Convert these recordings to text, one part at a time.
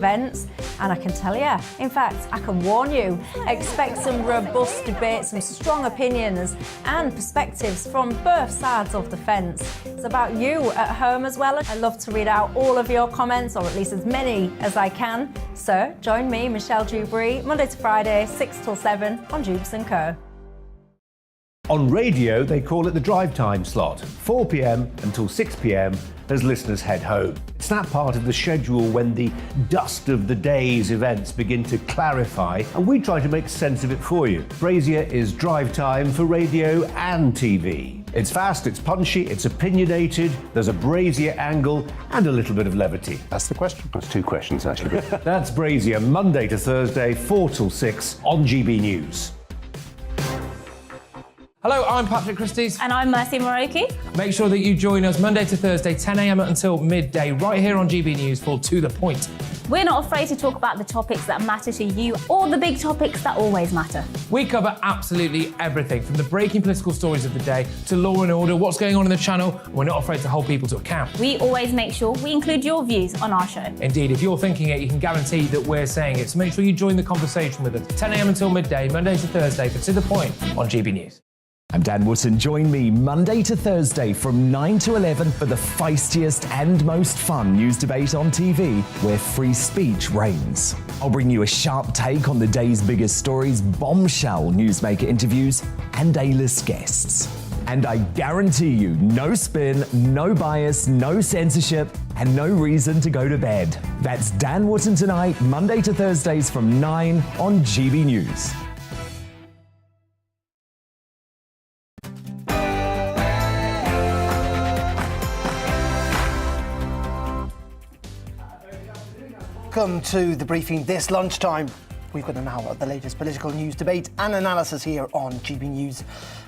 events, and I can tell you, in fact, I can warn you, expect some robust debates, some strong opinions and perspectives from both sides of the fence. It's about you at home as well. I love to read out all of your comments, or at least as many as I can. So join me, Michelle Dewberry, Monday to Friday, 6 till 7 on Jubes & Co. On radio, they call it the drive time slot, 4 p.m. until 6 p.m. as listeners head home. It's that part of the schedule when the dust of the day's events begin to clarify, and we try to make sense of it for you. Brazier is drive time for radio and TV. It's fast, it's punchy, it's opinionated, there's a Brazier angle and a little bit of levity. That's the question. That's two questions, actually. That's Brazier, Monday to Thursday, 4 till 6 on GB News. Hello, I'm Patrick Christie's. And I'm Mercy Moroki. Make sure that you join us Monday to Thursday, 10 a.m. until midday, right here on GB News for To The Point. We're not afraid to talk about the topics that matter to you or the big topics that always matter. We cover absolutely everything, from the breaking political stories of the day to law and order, what's going on in the channel. We're not afraid to hold people to account. We always make sure we include your views on our show. Indeed, if you're thinking it, you can guarantee that we're saying it. So make sure you join the conversation with us, 10 a.m. until midday, Monday to Thursday for To The Point on GB News. I'm Dan Wootton. Join me Monday to Thursday from 9 to 11 for the feistiest and most fun news debate on TV, where free speech reigns. I'll bring you a sharp take on the day's biggest stories, bombshell newsmaker interviews, and A-list guests. And I guarantee you, no spin, no bias, no censorship, and no reason to go to bed. That's Dan Wootton tonight, Monday to Thursdays from 9 on GB News. Welcome to the briefing this lunchtime. We've got an hour of the latest political news, debate and analysis here on GB News.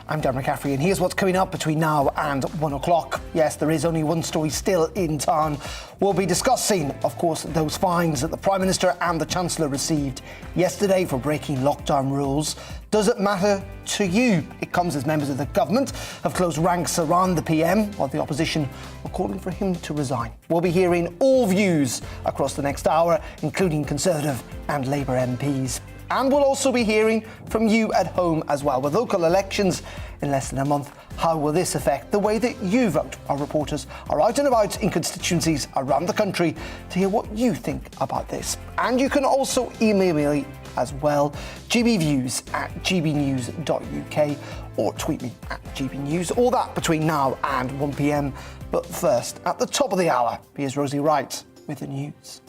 I'm Dan McCaffrey, and here's what's coming up between now and 1 o'clock. Yes, there is only one story still in town. We'll be discussing, of course, those fines that the Prime Minister and the Chancellor received yesterday for breaking lockdown rules. Does it matter to you? It comes as members of the government have closed ranks around the PM, while the opposition are calling for him to resign. We'll be hearing all views across the next hour, including Conservative and Labour MPs. And we'll also be hearing from you at home as well. With local elections in less than a month, how will this affect the way that you vote? Our reporters are out and about in constituencies around the country to hear what you think about this. And you can also email me as well, gbviews@gbnews.uk, or tweet me at gbnews. All that between now and 1 p.m. But first, at the top of the hour, here's Rosie Wright with the news.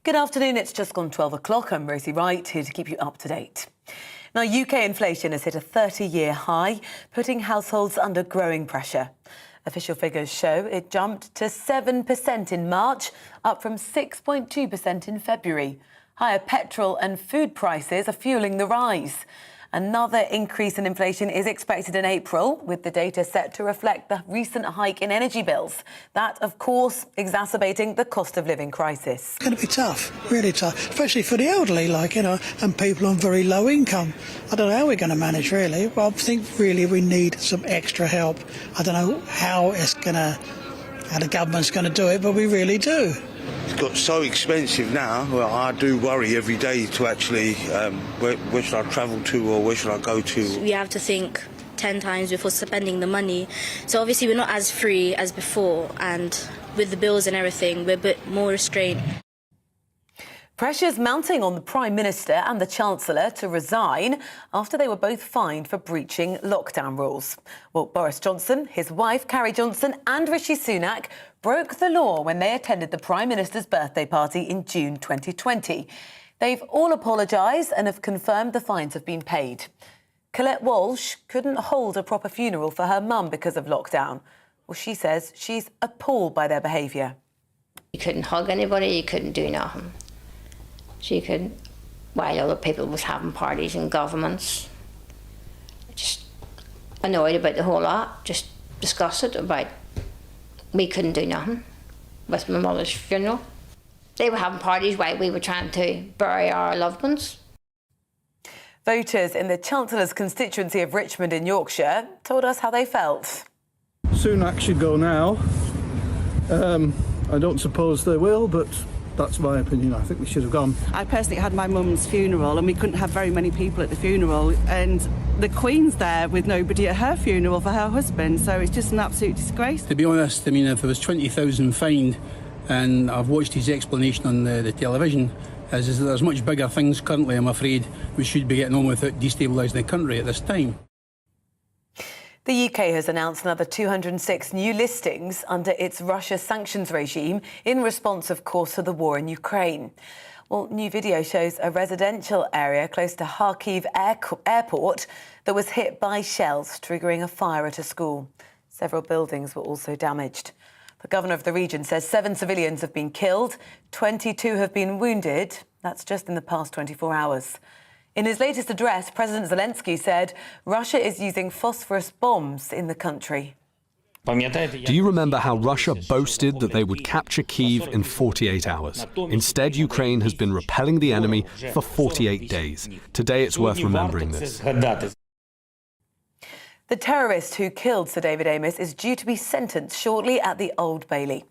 Good afternoon, it's just gone 12 o'clock. I'm Rosie Wright, here to keep you up to date. Now, UK inflation has hit a 30-year high, putting households under growing pressure. Official figures show it jumped to 7% in March, up from 6.2% in February. Higher petrol and food prices are fueling the rise. Another increase in inflation is expected in April, with the data set to reflect the recent hike in energy bills. That, of course, exacerbating the cost of living crisis. It's going to be tough, really tough, especially for the elderly, and people on very low income. I don't know how we're going to manage, really. Well, I think really we need some extra help. I don't know how the government's going to do it, but we really do. It's got so expensive now. Well, I do worry every day to actually, where should I travel to or where should I go to? We have to think 10 times before spending the money. So obviously we're not as free as before, and with the bills and everything, we're a bit more restrained. Pressures mounting on the Prime Minister and the Chancellor to resign after they were both fined for breaching lockdown rules. Well, Boris Johnson, his wife Carrie Johnson and Rishi Sunak broke the law when they attended the Prime Minister's birthday party in June 2020. They've all apologised and have confirmed the fines have been paid. Colette Walsh couldn't hold a proper funeral for her mum because of lockdown. Well, she says she's appalled by their behaviour. You couldn't hug anybody, you couldn't do nothing. She could, while other people was having parties in governments. Just annoyed about the whole lot, just disgusted about we couldn't do nothing with my mother's funeral. They were having parties while we were trying to bury our loved ones. Voters in the Chancellor's constituency of Richmond in Yorkshire told us how they felt. Sunak should go now. I don't suppose they will, but that's my opinion. I think we should have gone. I personally had my mum's funeral and we couldn't have very many people at the funeral, and the Queen's there with nobody at her funeral for her husband, so it's just an absolute disgrace. To be honest, I mean, if there was 20,000 fined, and I've watched his explanation on the television, is that there's much bigger things currently, I'm afraid, we should be getting on without destabilising the country at this time. The UK has announced another 206 new listings under its Russia sanctions regime in response, of course, to the war in Ukraine. Well, new video shows a residential area close to Kharkiv airport that was hit by shells, triggering a fire at a school. Several buildings were also damaged. The governor of the region says 7 civilians have been killed, 22 have been wounded. That's just in the past 24 hours. In his latest address, President Zelensky said Russia is using phosphorus bombs in the country. Do you remember how Russia boasted that they would capture Kyiv in 48 hours? Instead, Ukraine has been repelling the enemy for 48 days. Today, it's worth remembering this. The terrorist who killed Sir David Amess is due to be sentenced shortly at the Old Bailey.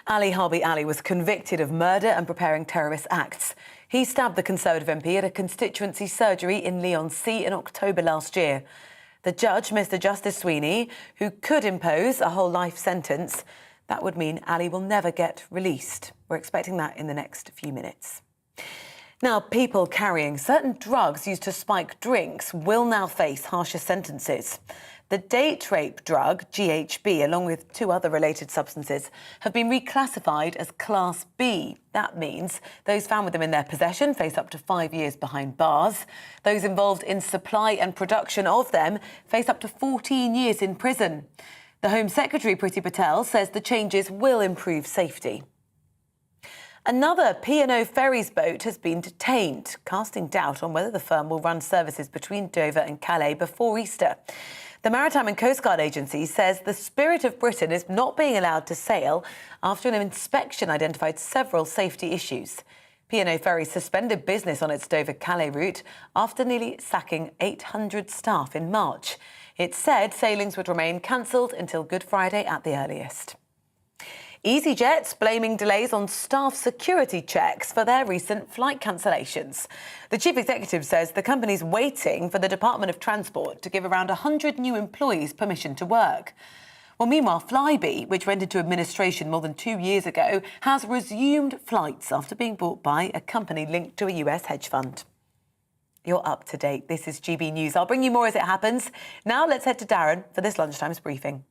Ali Harbi Ali was convicted of murder and preparing terrorist acts. He stabbed the Conservative MP at a constituency surgery in Leigh-on-Sea in October last year. The judge, Mr Justice Sweeney, who could impose a whole life sentence, that would mean Ali will never get released. We're expecting that in the next few minutes. Now, people carrying certain drugs used to spike drinks will now face harsher sentences. The date rape drug, GHB, along with 2 other related substances, have been reclassified as Class B. That means those found with them in their possession face up to 5 years behind bars. Those involved in supply and production of them face up to 14 years in prison. The Home Secretary, Priti Patel, says the changes will improve safety. Another P&O Ferries boat has been detained, casting doubt on whether the firm will run services between Dover and Calais before Easter. The Maritime and Coast Guard Agency says the Spirit of Britain is not being allowed to sail after an inspection identified several safety issues. P&O Ferries suspended business on its Dover-Calais route after nearly sacking 800 staff in March. It said sailings would remain cancelled until Good Friday at the earliest. EasyJet's blaming delays on staff security checks for their recent flight cancellations. The chief executive says the company's waiting for the Department of Transport to give around 100 new employees permission to work. Well, meanwhile, Flybe, which went into administration more than 2 years ago, has resumed flights after being bought by a company linked to a US hedge fund. You're up to date. This is GB News. I'll bring you more as it happens. Now let's head to Darren for this Lunchtime's briefing.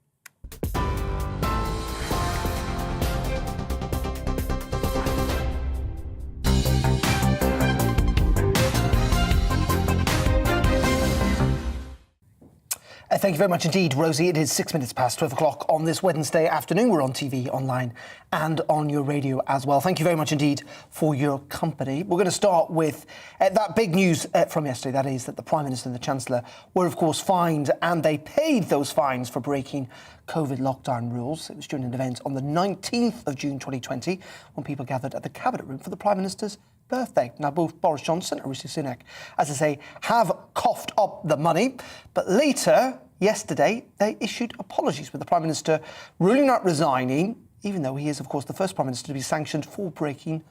Thank you very much indeed, Rosie. It is 6 minutes past 12 o'clock on this Wednesday afternoon. We're on TV, online and on your radio as well. Thank you very much indeed for your company. We're going to start with that big news from yesterday. That is that the Prime Minister and the Chancellor were, of course, fined, and they paid those fines for breaking COVID lockdown rules. It was during an event on the 19th of June 2020 when people gathered at the Cabinet Room for the Prime Minister's birthday. Now, both Boris Johnson and Rishi Sunak, as I say, have coughed up the money, but later, yesterday, they issued apologies, with the Prime Minister ruling out resigning, even though he is, of course, the first Prime Minister to be sanctioned for breaking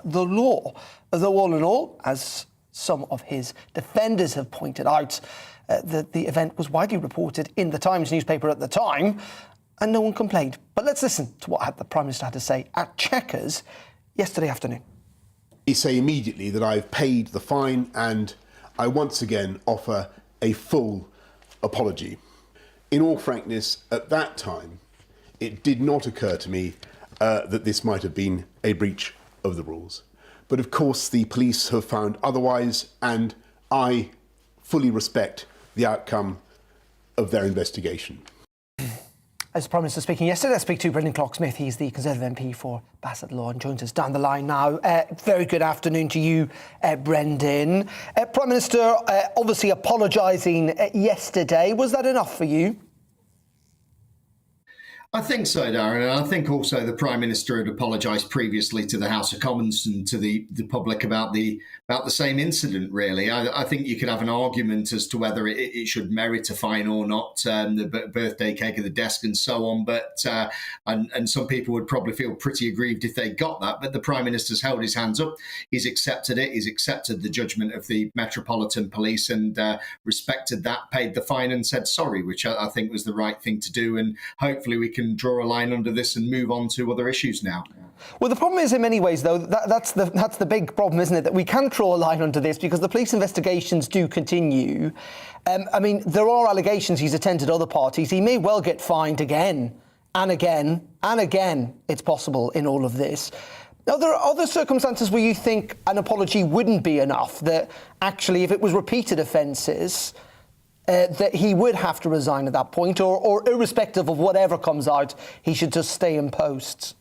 the law. Though all in all, as some of his defenders have pointed out, the event was widely reported in the Times newspaper at the time, and no one complained. But let's listen to what the Prime Minister had to say at Chequers yesterday afternoon. I say immediately that I've paid the fine, and I once again offer a full apology. In all frankness, at that time, it did not occur to me that this might have been a breach of the rules. But of course, the police have found otherwise, and I fully respect the outcome of their investigation. As the Prime Minister speaking yesterday, I speak to Brendan Clark-Smith. He's the Conservative MP for Bassetlaw and joins us down the line now. Very good afternoon to you, Brendan. Prime Minister obviously apologising yesterday. Was that enough for you? I think so, Darren, and I think also the Prime Minister had apologised previously to the House of Commons and to the public about the same incident. Really, I think you could have an argument as to whether it should merit a fine or not, the birthday cake at the desk and so on. But and some people would probably feel pretty aggrieved if they got that. But the Prime Minister's held his hands up. He's accepted it. He's accepted the judgment of the Metropolitan Police and respected that, paid the fine, and said sorry, which I think was the right thing to do. And hopefully we can draw a line under this and move on to other issues now. Well, the problem is, in many ways, though, that's the big problem, isn't it? That we can't draw a line under this because the police investigations do continue. I mean, there are allegations he's attended other parties. He may well get fined again and again and again. It's possible in all of this. Now, there are other circumstances where you think an apology wouldn't be enough, that actually, if it was repeated offences, that he would have to resign at that point, or irrespective of whatever comes out, he should just stay in post.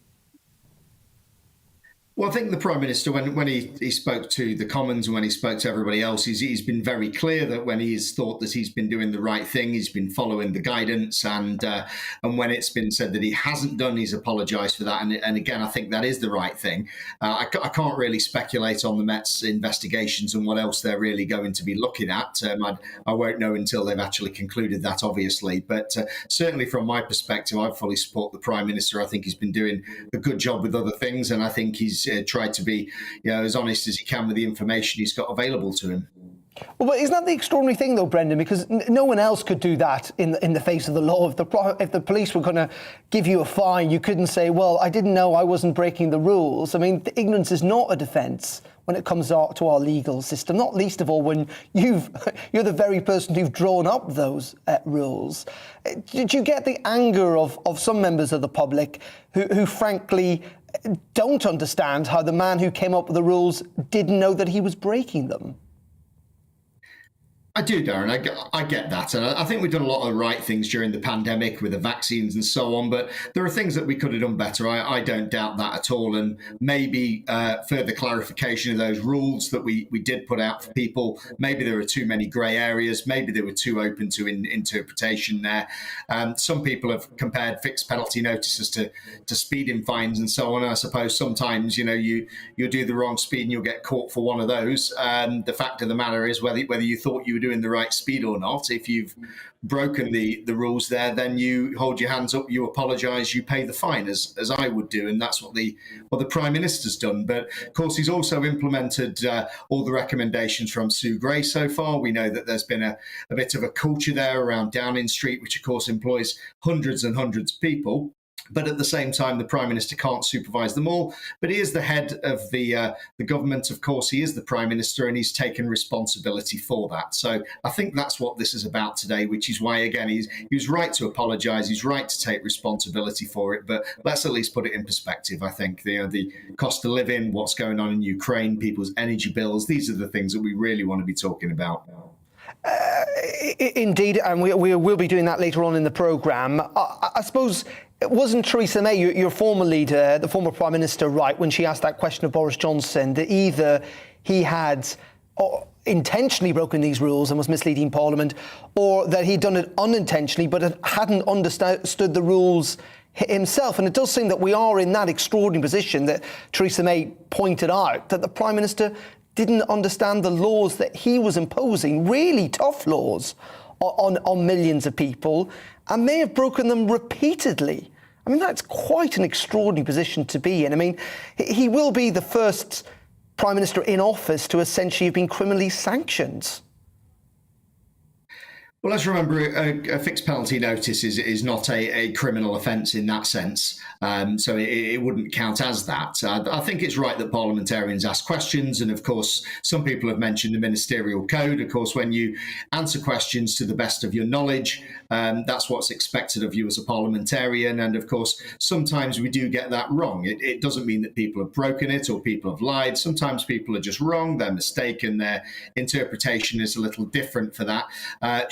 Well, I think the Prime Minister, when he spoke to the Commons and when he spoke to everybody else, he's been very clear that when he's thought that he's been doing the right thing, he's been following the guidance, and when it's been said that he hasn't done, he's apologised for that. And again, I think that is the right thing. I can't really speculate on the Met's investigations and what else they're really going to be looking at. I won't know until they've actually concluded that, obviously. But certainly from my perspective, I fully support the Prime Minister. I think he's been doing a good job with other things, and I think he's tried to be, as honest as he can with the information he's got available to him. Well, but isn't that the extraordinary thing, though, Brendan? Because no one else could do that in the face of the law. If the police were going to give you a fine, you couldn't say, well, I didn't know I wasn't breaking the rules. I mean, the ignorance is not a defence when it comes to our legal system, not least of all when you're the very person who've drawn up those rules. Did you get the anger of some members of the public who frankly don't understand how the man who came up with the rules didn't know that he was breaking them? I do, Darren. I get that. And I think we've done a lot of the right things during the pandemic with the vaccines and so on, but there are things that we could have done better. I don't doubt that at all. And maybe further clarification of those rules that we did put out for people. Maybe there were too many grey areas. Maybe they were too open to interpretation there. Some people have compared fixed penalty notices to speeding fines and so on. I suppose sometimes, you'll do the wrong speed and you'll get caught for one of those. The fact of the matter is whether you thought you were doing the right speed or not. If you've broken the rules there, then you hold your hands up, you apologise, you pay the fine, as I would do, and that's what the Prime Minister's done. But of course, he's also implemented all the recommendations from Sue Gray so far. We know that there's been a bit of a culture there around Downing Street, which of course employs hundreds and hundreds of people. But at the same time, the Prime Minister can't supervise them all. But he is the head of the government, of course. He is the Prime Minister, and he's taken responsibility for that. So I think that's what this is about today, which is why, again, he was right to apologise. He's right to take responsibility for it. But let's at least put it in perspective. I think the cost of living, what's going on in Ukraine, people's energy bills, these are the things that we really want to be talking about. Indeed, and we will be doing that later on in the programme. I suppose, it wasn't Theresa May, your former leader, the former Prime Minister, right, when she asked that question of Boris Johnson, that either he had intentionally broken these rules and was misleading Parliament, or that he'd done it unintentionally but hadn't understood the rules himself. And it does seem that we are in that extraordinary position that Theresa May pointed out, that the Prime Minister didn't understand the laws that he was imposing, really tough laws on millions of people, and may have broken them repeatedly. I mean, that's quite an extraordinary position to be in. I mean, he will be the first Prime Minister in office to essentially have been criminally sanctioned. Well, let's remember a fixed penalty notice is not a criminal offence in that sense, so it wouldn't count as that. I think it's right that parliamentarians ask questions, and of course, some people have mentioned the ministerial code. Of course, when you answer questions to the best of your knowledge, that's what's expected of you as a parliamentarian, and of course, sometimes we do get that wrong. It doesn't mean that people have broken it or people have lied. Sometimes people are just wrong, they're mistaken, their interpretation is a little different for that.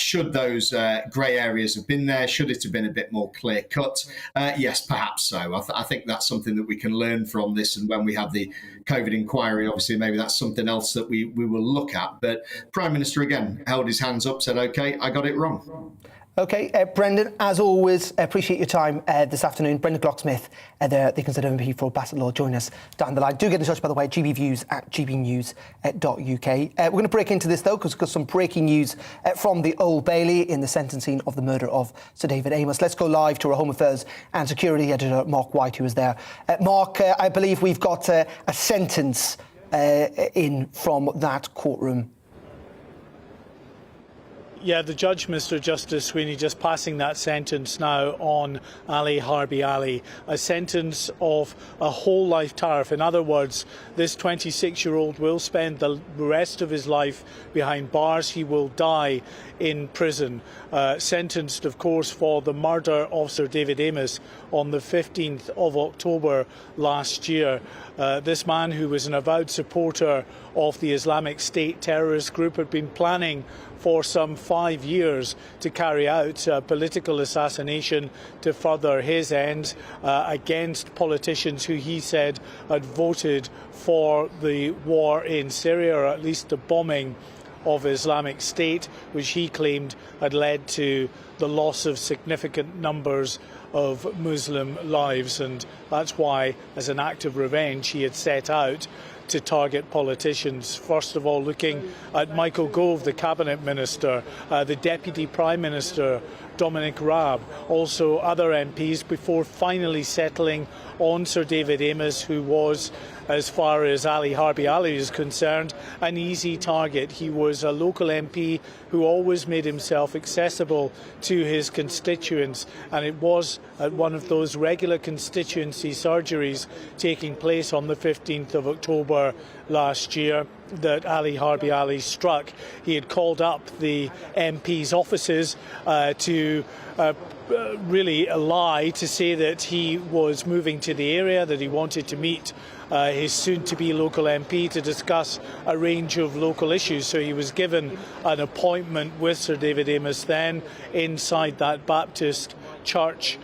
Should those grey areas have been there? Should it have been a bit more clear cut? Yes, perhaps so. I think that's something that we can learn from this. And when we have the COVID inquiry, obviously, maybe that's something else that we will look at. But Prime Minister, again, held his hands up, said, OK, I got it wrong. OK, Brendan, as always, appreciate your time this afternoon. Brendan Glocksmith, the Conservative MP for Bassetlaw, join us down the line. Do get in touch, by the way, gbviews@gbnews.uk. We're going to break into this, though, because we've got some breaking news from the Old Bailey in the sentencing of the murder of Sir David Amess. Let's go live to our Home Affairs and Security Editor, Mark White, who is there. Mark, I believe we've got a sentence in from that courtroom. Yeah, the judge, Mr. Justice Sweeney, just passing that sentence now on Ali Harbi Ali, a sentence of a whole life tariff. In other words, this 26-year-old will spend the rest of his life behind bars. He will die in prison, sentenced, of course, for the murder of Sir David Amess on the 15th of October last year. This man, who was an avowed supporter of the Islamic State terrorist group, had been planning for some 5 years to carry out a political assassination to further his ends against politicians who he said had voted for the war in Syria, or at least the bombing of Islamic State, which he claimed had led to the loss of significant numbers of Muslim lives. And that's why, as an act of revenge, he had set out to target politicians, first of all looking at Michael Gove, the Cabinet Minister, the Deputy Prime Minister, Dominic Raab, also other MPs, before finally settling on Sir David Amess, who was, as far as Ali Harbi Ali is concerned, an easy target. He was a local MP who always made himself accessible to his constituents, and it was at one of those regular constituency surgeries taking place on the 15th of October last year that Ali Harbi Ali struck. He had called up the MP's offices to really lie, to say that he was moving to the area, that he wanted to meet his soon-to-be local MP to discuss a range of local issues. So he was given an appointment with Sir David Amess then inside that Baptist church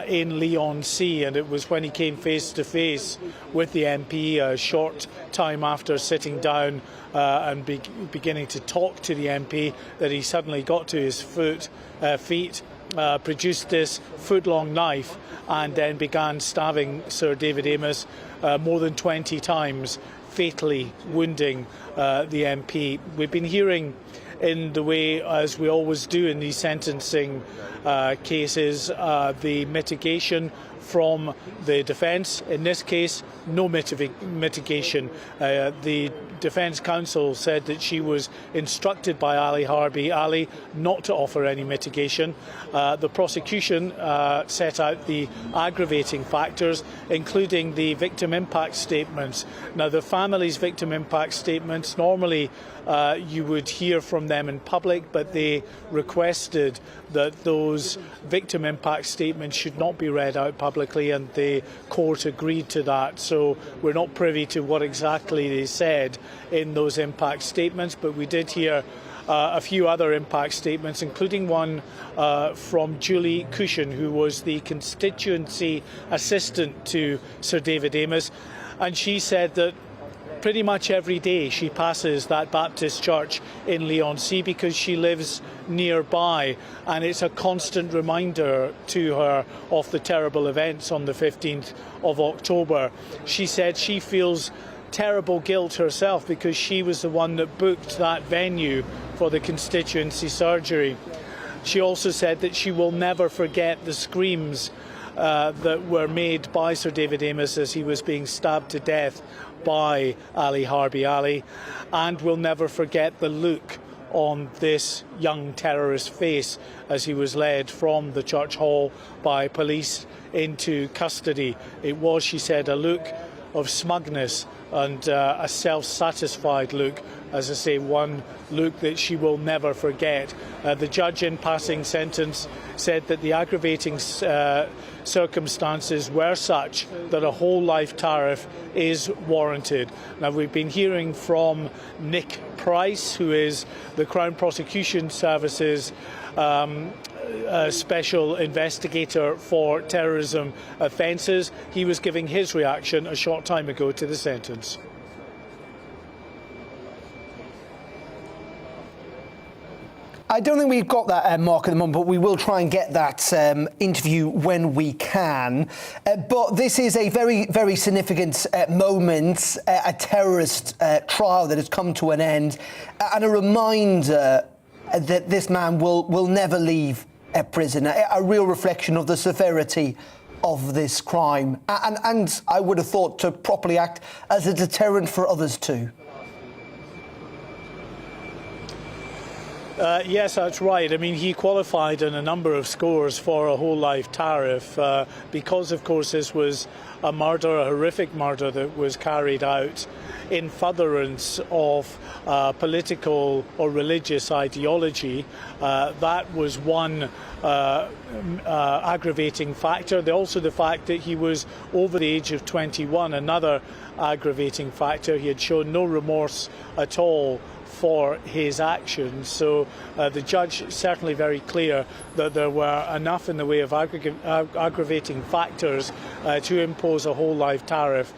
in Leigh-on-Sea, and it was when he came face to face with the MP a short time after sitting down and beginning to talk to the MP that he suddenly got to his feet, produced this foot-long knife, and then began stabbing Sir David Amess more than 20 times, fatally wounding the MP. We've been hearing, in the way as we always do in these sentencing cases, the mitigation from the defence. In this case, no mitigation. The Defence Counsel said that she was instructed by Ali Harbi Ali not to offer any mitigation. The prosecution set out the aggravating factors, including the victim impact statements. Now, the family's victim impact statements, normally you would hear from them in public, but they requested that those victim impact statements should not be read out publicly, and the court agreed to that. So we're not privy to what exactly they said in those impact statements, but we did hear a few other impact statements, including one from Julie Cushion, who was the constituency assistant to Sir David Amess, and she said that pretty much every day she passes that Baptist church in Leigh-on-Sea because she lives nearby, and it's a constant reminder to her of the terrible events on the 15th of October. She said she feels terrible guilt herself because she was the one that booked that venue for the constituency surgery. She also said that she will never forget the screams that were made by Sir David Amess as he was being stabbed to death by Ali Harbi Ali, and will never forget the look on this young terrorist's face as he was led from the church hall by police into custody. It was, she said, a look of smugness and a self-satisfied look, as I say, one look that she will never forget. The judge, in passing sentence, said that the aggravating circumstances were such that a whole life tariff is warranted. Now, we've been hearing from Nick Price, who is the Crown Prosecution Service's special investigator for terrorism offences. He was giving his reaction a short time ago to the sentence. I don't think we've got that, Mark, at the moment, but we will try and get that interview when we can. But this is a very, very significant moment, a terrorist trial that has come to an end, and a reminder that this man will never leave prison, a real reflection of the severity of this crime. And I would have thought to properly act as a deterrent for others too. Yes, that's right. I mean, he qualified in a number of scores for a whole life tariff because, of course, this was a murder, a horrific murder that was carried out in furtherance of political or religious ideology. That was one aggravating factor. Also the fact that he was over the age of 21, another aggravating factor. He had shown no remorse at all for his actions. So the judge certainly very clear that there were enough in the way of aggravating factors to impose a whole life tariff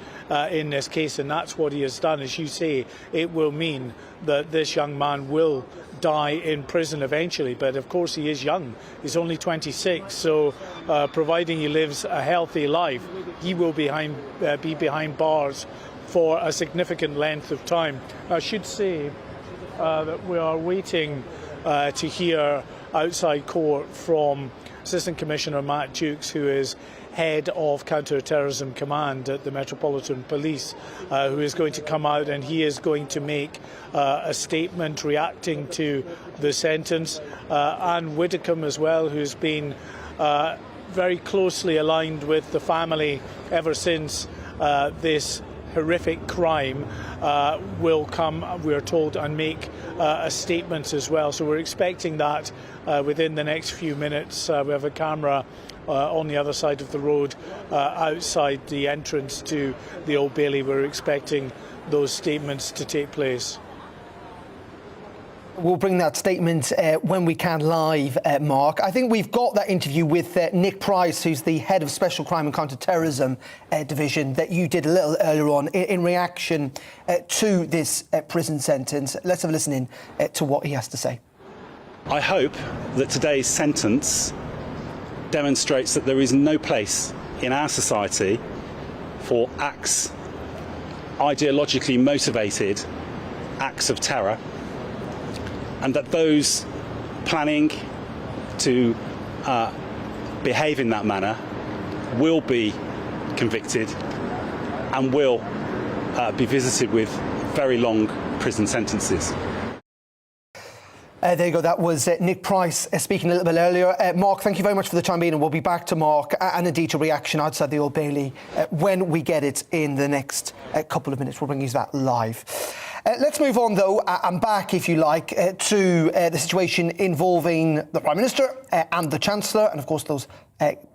in this case, and that's what he has done. As you say, it will mean that this young man will die in prison eventually, but of course he is young. He's only 26, so providing he lives a healthy life, he will be behind bars for a significant length of time. I should say that we are waiting to hear outside court from Assistant Commissioner Matt Dukes, who is head of Counter-Terrorism Command at the Metropolitan Police, who is going to come out and he is going to make a statement reacting to the sentence. Anne Widdecombe as well, who's been very closely aligned with the family ever since this horrific crime, will come, we're told, and make a statement as well. So we're expecting that within the next few minutes. We have a camera on the other side of the road outside the entrance to the Old Bailey. We're expecting those statements to take place. We'll bring that statement when we can live, Mark. I think we've got that interview with Nick Price, who's the head of Special Crime and Counter-Terrorism Division, that you did a little earlier on in reaction to this prison sentence. Let's have a listen in to what he has to say. I hope that today's sentence demonstrates that there is no place in our society for acts, ideologically motivated acts of terror, and that those planning to behave in that manner will be convicted and will be visited with very long prison sentences. There you go. That was Nick Price speaking a little bit earlier. Mark, thank you very much for the time being, and we'll be back to Mark and indeed to reaction outside the Old Bailey when we get it in the next couple of minutes. We'll bring you that live. Let's move on, though, and back, if you like, to the situation involving the Prime Minister and the Chancellor, and, of course, those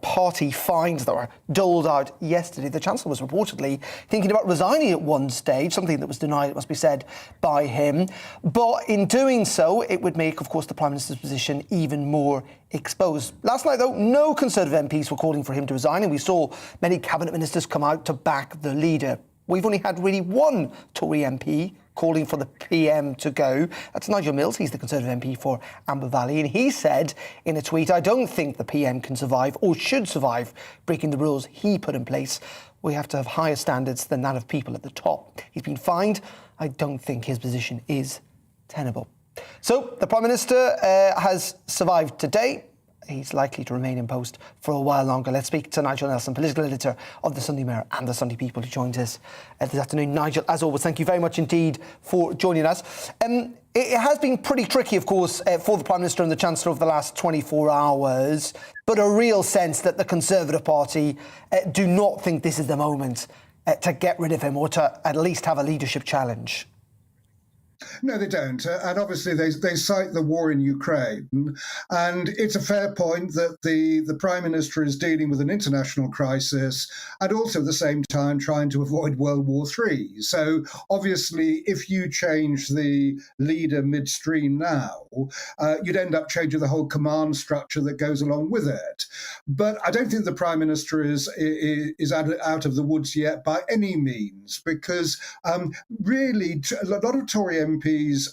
party fines that were doled out yesterday. The Chancellor was reportedly thinking about resigning at one stage, something that was denied, it must be said, by him. But in doing so, it would make, of course, the Prime Minister's position even more exposed. Last night, though, no Conservative MPs were calling for him to resign, and we saw many Cabinet Ministers come out to back the leader. We've only had really one Tory MP calling for the PM to go. That's Nigel Mills. He's the Conservative MP for Amber Valley. And he said in a tweet, I don't think the PM can survive or should survive breaking the rules he put in place. We have to have higher standards than that of people at the top. He's been fined. I don't think his position is tenable. So the Prime Minister has survived today. He's likely to remain in post for a while longer. Let's speak to Nigel Nelson, political editor of the Sunday Mirror and the Sunday People, who joined us this afternoon. Nigel, as always, thank you very much indeed for joining us. It has been pretty tricky, of course, for the Prime Minister and the Chancellor over the last 24 hours, but a real sense that the Conservative Party do not think this is the moment to get rid of him or to at least have a leadership challenge. No, they don't. And obviously they cite the war in Ukraine. And it's a fair point that the Prime Minister is dealing with an international crisis and also at the same time trying to avoid World War III. So obviously, if you change the leader midstream now, you'd end up changing the whole command structure that goes along with it. But I don't think the Prime Minister is out of the woods yet by any means, because really a lot of Tory MPs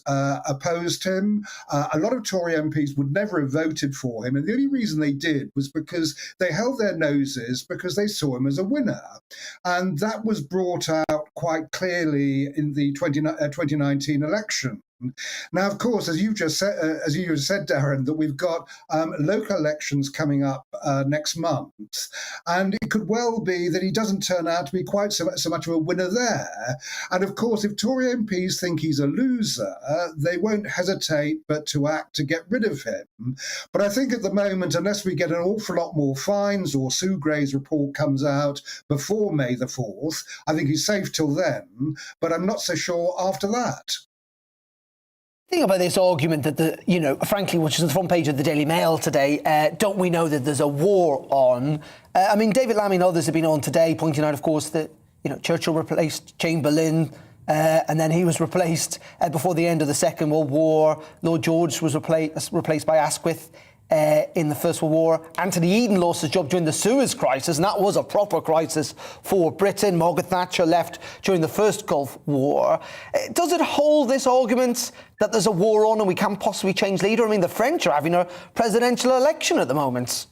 opposed him. A lot of Tory MPs would never have voted for him. And the only reason they did was because they held their noses because they saw him as a winner. And that was brought out quite clearly in the 2019 election. Now, of course, as you just said, Darren, that we've got local elections coming up next month, and it could well be that he doesn't turn out to be quite so much of a winner there. And of course, if Tory MPs think he's a loser, they won't hesitate but to act to get rid of him. But I think at the moment, unless we get an awful lot more fines or Sue Gray's report comes out before May the 4th, I think he's safe till then. But I'm not so sure after that. Think about this argument that, frankly, which is on the front page of the Daily Mail today, don't we know that there's a war on? I mean, David Lammy and others have been on today pointing out, of course, that, Churchill replaced Chamberlain and then he was replaced before the end of the Second World War. Lord George was replaced by Asquith in the First World War. Anthony Eden lost his job during the Suez Crisis, and that was a proper crisis for Britain. Margaret Thatcher left during the First Gulf War. Does it hold this argument that there's a war on and we can't possibly change leader? I mean, the French are having a presidential election at the moment.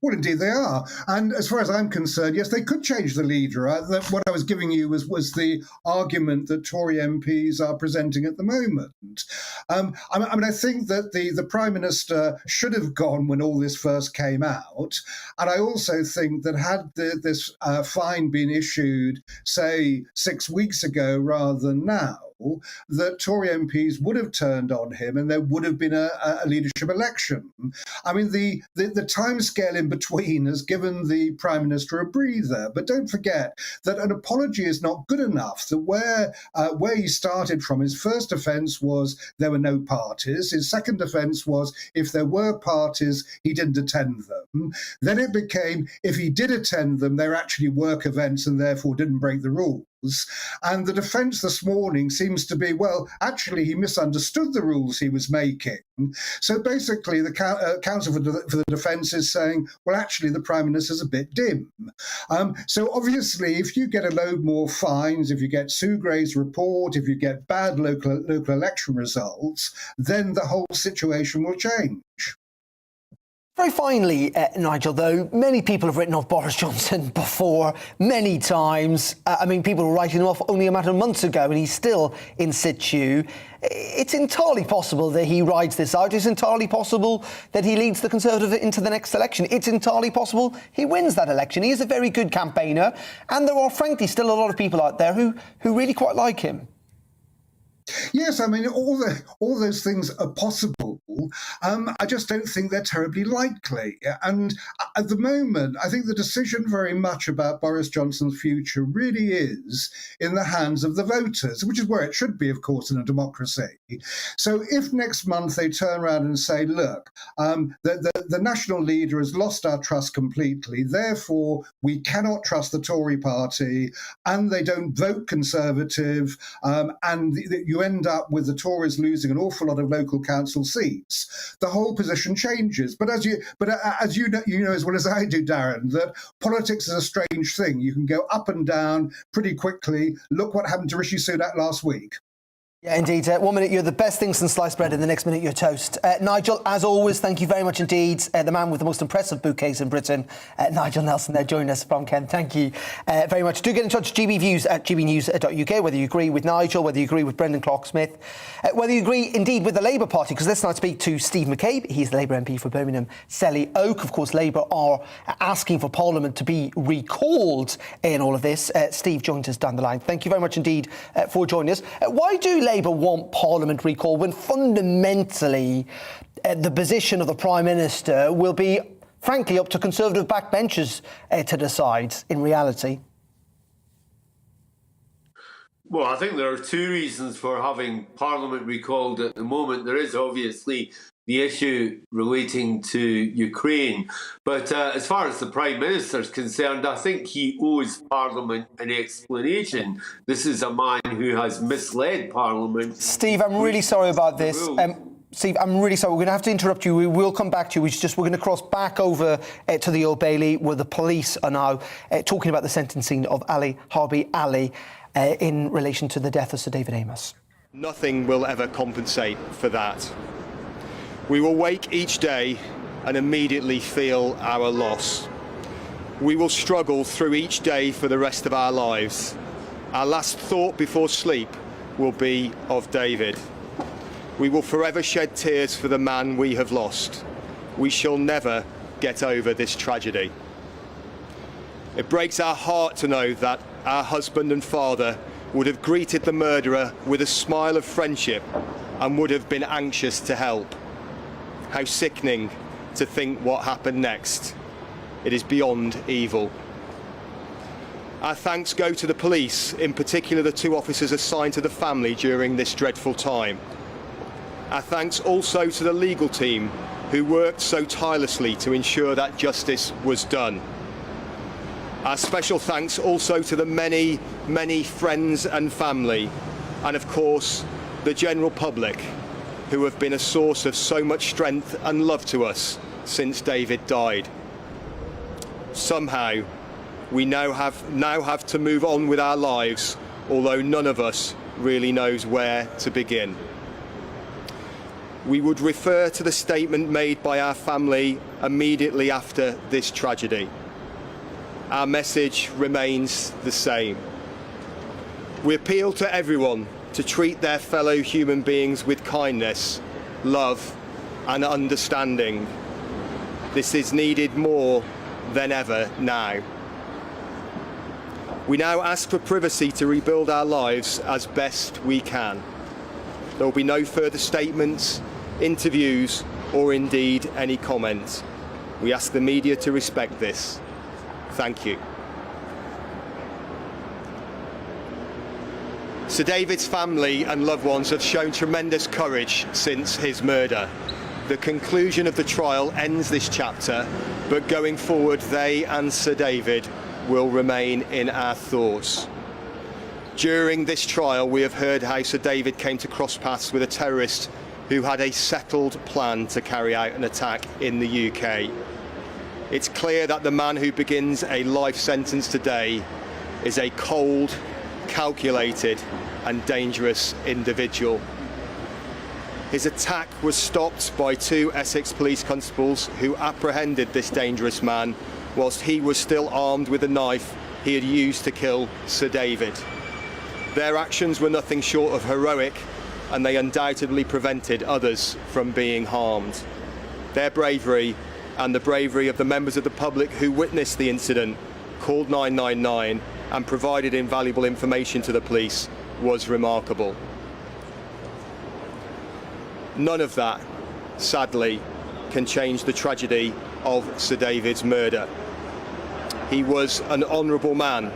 Well, indeed they are. And as far as I'm concerned, yes, they could change the leader. What I was giving you was the argument that Tory MPs are presenting at the moment. I think that the Prime Minister should have gone when all this first came out. And I also think that had this fine been issued, say, 6 weeks ago rather than now, that Tory MPs would have turned on him and there would have been a leadership election. I mean, the timescale in between has given the Prime Minister a breather. But don't forget that an apology is not good enough. That where he started from, his first offence was there were no parties. His second offence was if there were parties, he didn't attend them. Then it became if he did attend them, they're actually work events and therefore didn't break the rules. And the defence this morning seems to be, well, actually, he misunderstood the rules he was making. So basically, the counsel for the defence is saying, well, actually, the Prime Minister's a bit dim. So obviously, if you get a load more fines, if you get Sue Gray's report, if you get bad local election results, then the whole situation will change. Very finally, Nigel, though, many people have written off Boris Johnson before, many times. I mean, people were writing him off only a matter of months ago, and he's still in situ. It's entirely possible that he rides this out. It's entirely possible that he leads the Conservative into the next election. It's entirely possible he wins that election. He is a very good campaigner, and there are, frankly, still a lot of people out there who really quite like him. Yes, I mean, all those things are possible. I just don't think they're terribly likely. And at the moment, I think the decision very much about Boris Johnson's future really is in the hands of the voters, which is where it should be, of course, in a democracy. So if next month they turn around and say, look, the national leader has lost our trust completely, therefore we cannot trust the Tory party, and they don't vote Conservative, and you end up with the Tories losing an awful lot of local council seats, the whole position changes. But as you know as well as I do, Darren, that politics is a strange thing. You can go up and down pretty quickly. Look what happened to Rishi Sunak last week. Yeah, indeed. 1 minute you're the best thing since sliced bread, and the next minute you're toast. Nigel, as always, thank you very much indeed. The man with the most impressive bouquets in Britain, Nigel Nelson, there joining us from Kent. Thank you very much. Do get in touch, gbviews@gbnews.uk, whether you agree with Nigel, whether you agree with Brendan Clark-Smith, whether you agree indeed with the Labour Party, because let's now speak to Steve Mccabe. He's the Labour MP for Birmingham Selly Oak. Of course, Labour are asking for Parliament to be recalled in all of this. Steve joins us down the line. Thank you very much indeed for joining us. Why do Labour want Parliament recall when fundamentally the position of the Prime Minister will be, frankly, up to Conservative backbenchers to decide in reality? Well, I think there are two reasons for having Parliament recalled at the moment. There is obviously the issue relating to Ukraine. But as far as the Prime Minister is concerned, I think he owes Parliament an explanation. This is a man who has misled Parliament. Steve, I'm really sorry about this. Steve, I'm really sorry. We're going to have to interrupt you. We will come back to you. We're going to cross back over to the Old Bailey, where the police are now talking about the sentencing of Ali Harbi Ali in relation to the death of Sir David Amos. Nothing will ever compensate for that. We will wake each day and immediately feel our loss. We will struggle through each day for the rest of our lives. Our last thought before sleep will be of David. We will forever shed tears for the man we have lost. We shall never get over this tragedy. It breaks our heart to know that our husband and father would have greeted the murderer with a smile of friendship and would have been anxious to help. How sickening to think what happened next. It is beyond evil. Our thanks go to the police, in particular the 2 officers assigned to the family during this dreadful time. Our thanks also to the legal team who worked so tirelessly to ensure that justice was done. Our special thanks also to the many, many friends and family, and of course the general public, who have been a source of so much strength and love to us since David died. Somehow, we now have to move on with our lives, although none of us really knows where to begin. We would refer to the statement made by our family immediately after this tragedy. Our message remains the same. We appeal to everyone to treat their fellow human beings with kindness, love, and understanding. This is needed more than ever now. We now ask for privacy to rebuild our lives as best we can. There will be no further statements, interviews, or indeed any comment. We ask the media to respect this. Thank you. Sir David's family and loved ones have shown tremendous courage since his murder. The conclusion of the trial ends this chapter, but going forward, they and Sir David will remain in our thoughts. During this trial, we have heard how Sir David came to cross paths with a terrorist who had a settled plan to carry out an attack in the UK. It's clear that the man who begins a life sentence today is a cold, calculated and dangerous individual. His attack was stopped by 2 Essex police constables who apprehended this dangerous man whilst he was still armed with a knife he had used to kill Sir David. Their actions were nothing short of heroic, and they undoubtedly prevented others from being harmed. Their bravery and the bravery of the members of the public who witnessed the incident, called 999 and provided invaluable information to the police was remarkable. None of that, sadly, can change the tragedy of Sir David's murder. He was an honourable man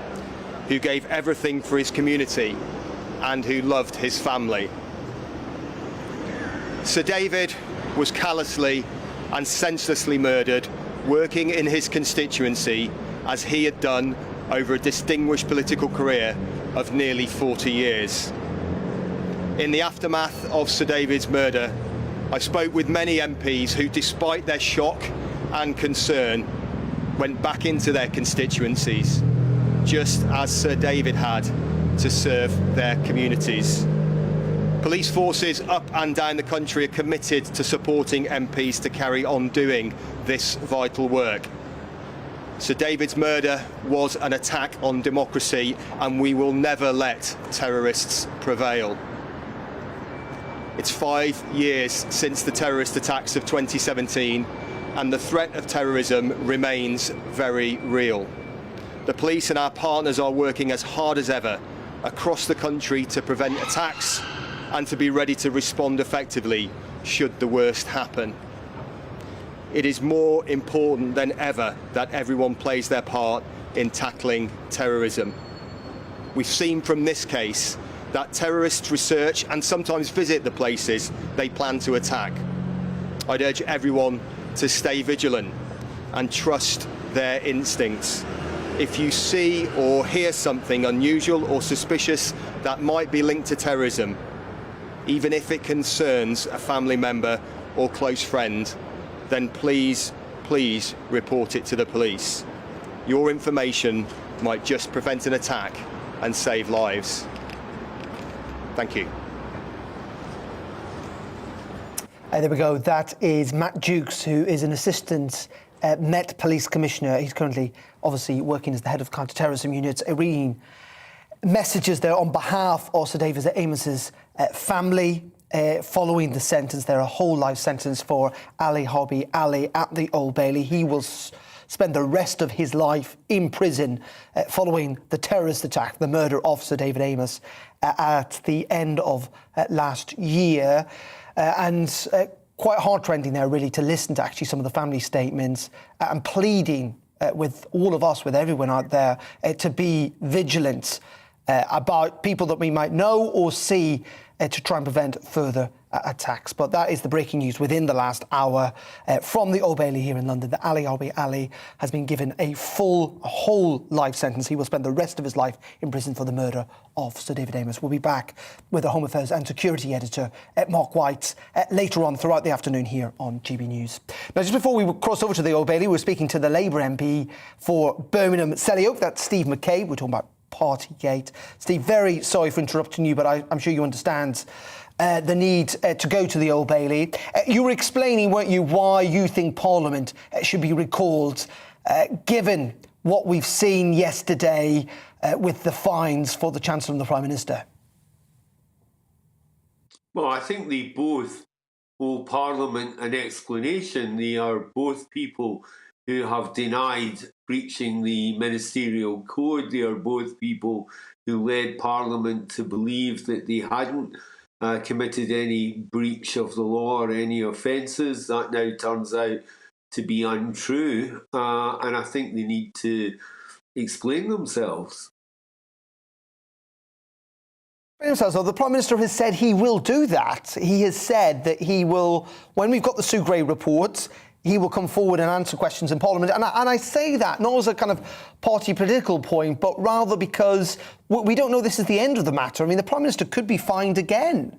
who gave everything for his community and who loved his family. Sir David was callously and senselessly murdered, working in his constituency as he had done over a distinguished political career of nearly 40 years. In the aftermath of Sir David's murder, I spoke with many MPs who, despite their shock and concern, went back into their constituencies, just as Sir David had, to serve their communities. Police forces up and down the country are committed to supporting MPs to carry on doing this vital work. Sir David's murder was an attack on democracy, and we will never let terrorists prevail. It's 5 years since the terrorist attacks of 2017, and the threat of terrorism remains very real. The police and our partners are working as hard as ever across the country to prevent attacks and to be ready to respond effectively should the worst happen. It is more important than ever that everyone plays their part in tackling terrorism. We've seen from this case that terrorists research and sometimes visit the places they plan to attack. I'd urge everyone to stay vigilant and trust their instincts. If you see or hear something unusual or suspicious that might be linked to terrorism, even if it concerns a family member or close friend, then please report it to the police. Your information might just prevent an attack and save lives. Thank you. There we go. That is Matt Jukes, who is an assistant Met Police Commissioner. He's currently, obviously, working as the head of counter-terrorism units, reading messages there on behalf of Sir David Amos's family following the sentence there, a whole life sentence for Ali Harbi Ali at the Old Bailey. He will spend the rest of his life in prison following the terrorist attack, the murder of Sir David Amos at the end of last year. And quite heart-rending there, really, to listen to actually some of the family statements and pleading with all of us, with everyone out there, to be vigilant about people that we might know or see to try and prevent further attacks. But that is the breaking news within the last hour from the Old Bailey here in London, that Ali Harbi Ali has been given a whole life sentence. He will spend the rest of his life in prison for the murder of Sir David Amos. We'll be back with the Home Affairs and Security Editor, Mark White, later on throughout the afternoon here on GB News. Now, just before we cross over to the Old Bailey, we're speaking to the Labour MP for Birmingham Selly Oak, that's Steve Mccabe. We're talking about partygate. Steve, very sorry for interrupting you, but I'm sure you understand the need to go to the Old Bailey. You were explaining, weren't you, why you think Parliament should be recalled, given what we've seen yesterday with the fines for the Chancellor and the Prime Minister. Well, I think they both owe Parliament an explanation. They are both people who have denied breaching the ministerial code. They are both people who led Parliament to believe that they hadn't committed any breach of the law or any offences. That now turns out to be untrue, and I think they need to explain themselves. So the Prime Minister has said he will do that. He has said that he will, when we've got the Sue Gray report, he will come forward and answer questions in Parliament. And I say that not as a kind of party political point, but rather because we don't know this is the end of the matter. I mean, the Prime Minister could be fined again.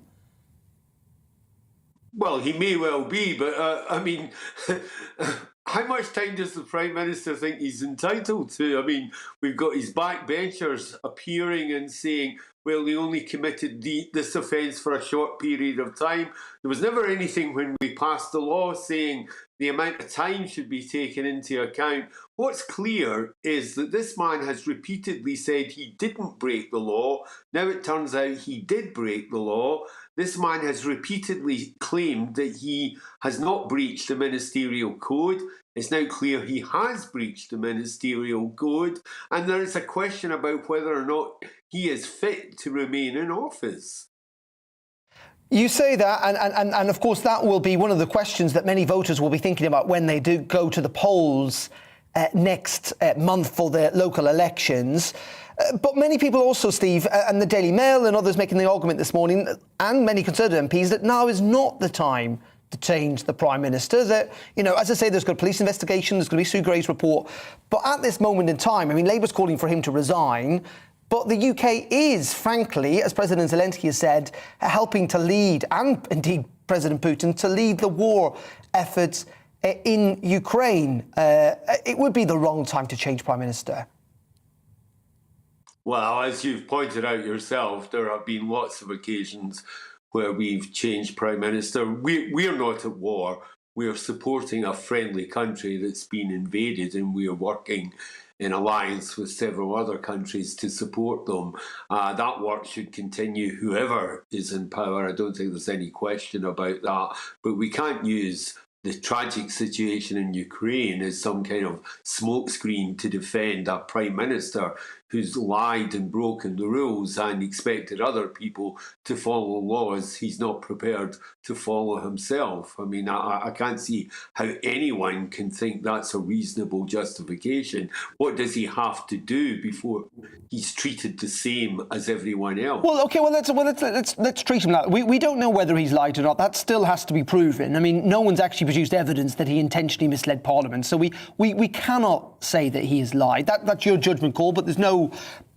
Well, he may well be, but I mean, how much time does the Prime Minister think he's entitled to? I mean, we've got his backbenchers appearing and saying, well, he only committed this offence for a short period of time. There was never anything when we passed the law saying the amount of time should be taken into account. What's clear is that this man has repeatedly said he didn't break the law. Now it turns out he did break the law. This man has repeatedly claimed that he has not breached the ministerial code. It's now clear he has breached the ministerial code, and there is a question about whether or not he is fit to remain in office. You say that, and of course that will be one of the questions that many voters will be thinking about when they do go to the polls next month for their local elections. But many people also, Steve, and the Daily Mail and others making the argument this morning, and many Conservative MPs, that now is not the time to change the Prime Minister. That, you know, as I say, there's got a police investigation, there's going to be Sue Gray's report. But at this moment in time, I mean, Labour's calling for him to resign. But the UK is, frankly, as President Zelensky has said, helping to lead, and indeed President Putin, to lead the war efforts in Ukraine. It would be the wrong time to change Prime Minister. Well, as you've pointed out yourself, there have been lots of occasions where we've changed Prime Minister. We're not at war. We're supporting a friendly country that's been invaded, and we are working in alliance with several other countries to support them. That work should continue whoever is in power. I don't think there's any question about that. But we can't use the tragic situation in Ukraine as some kind of smokescreen to defend a Prime Minister who's lied and broken the rules and expected other people to follow laws he's not prepared to follow himself. I mean, I can't see how anyone can think that's a reasonable justification. What does he have to do before he's treated the same as everyone else? Well, OK, let's treat him that. We don't know whether he's lied or not. That still has to be proven. I mean, no one's actually produced evidence that he intentionally misled Parliament. So we cannot say that he has lied. That's your judgment call, but there's no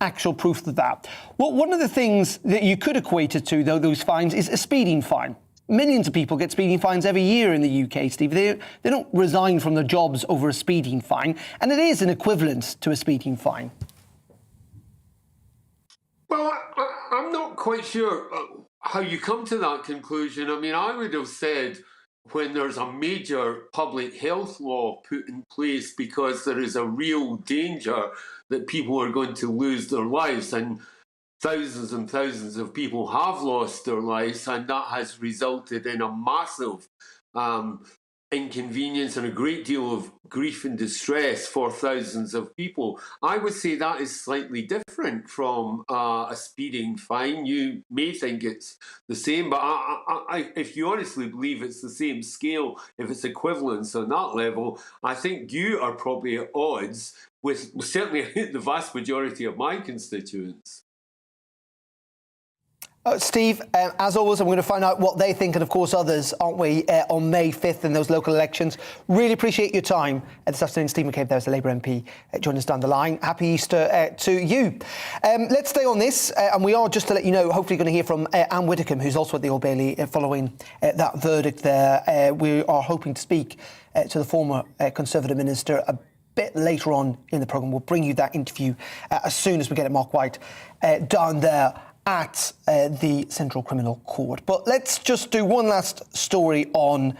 actual proof of that. Well, one of the things that you could equate it to, though, those fines, is a speeding fine. Millions of people get speeding fines every year in the UK, Steve. They don't resign from their jobs over a speeding fine, and it is an equivalent to a speeding fine. Well, I'm not quite sure how you come to that conclusion. I mean, I would have said when there's a major public health law put in place because there is a real danger that people are going to lose their lives, and thousands of people have lost their lives, and that has resulted in a massive inconvenience and a great deal of grief and distress for thousands of people. I would say that is slightly different from a speeding fine. You may think it's the same, but if you honestly believe it's the same scale, if it's equivalence on that level, I think you are probably at odds with certainly the vast majority of my constituents. Steve, as always, I'm going to find out what they think, and of course others, aren't we, on May 5th in those local elections. Really appreciate your time this afternoon. Steve Mccabe, there's a Labour MP, joining us down the line. Happy Easter to you. Let's stay on this, and we are, just to let you know, hopefully going to hear from Anne Widdecombe, who's also at the Old Bailey following that verdict there. We are hoping to speak to the former Conservative Minister a bit later on in the programme. We'll bring you that interview as soon as we get it, Mark White, down there at the Central Criminal Court. But let's just do one last story on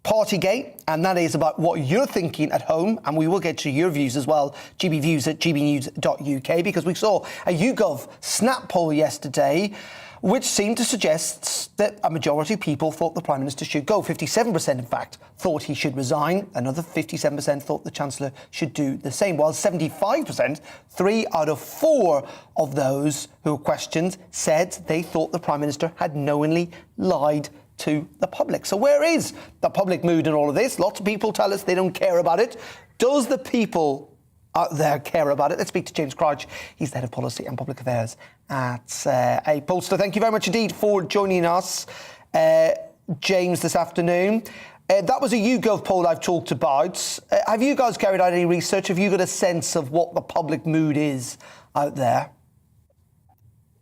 Partygate, and that is about what you're thinking at home, and we will get to your views as well, gbviews at gbnews.uk, because we saw a YouGov Snap poll yesterday which seemed to suggest that a majority of people thought the Prime Minister should go. 57%, in fact, thought he should resign. Another 57% thought the Chancellor should do the same, while 75%, 3 out of 4 of those who were questioned, said they thought the Prime Minister had knowingly lied to the public. So where is the public mood in all of this? Lots of people tell us they don't care about it. Does the people out there care about it? Let's speak to James Crouch. He's the Head of Policy and Public Affairs at a pollster. Thank you very much indeed for joining us, James, this afternoon. That was a YouGov poll I've talked about. Have you guys carried out any research? Have you got a sense of what the public mood is out there?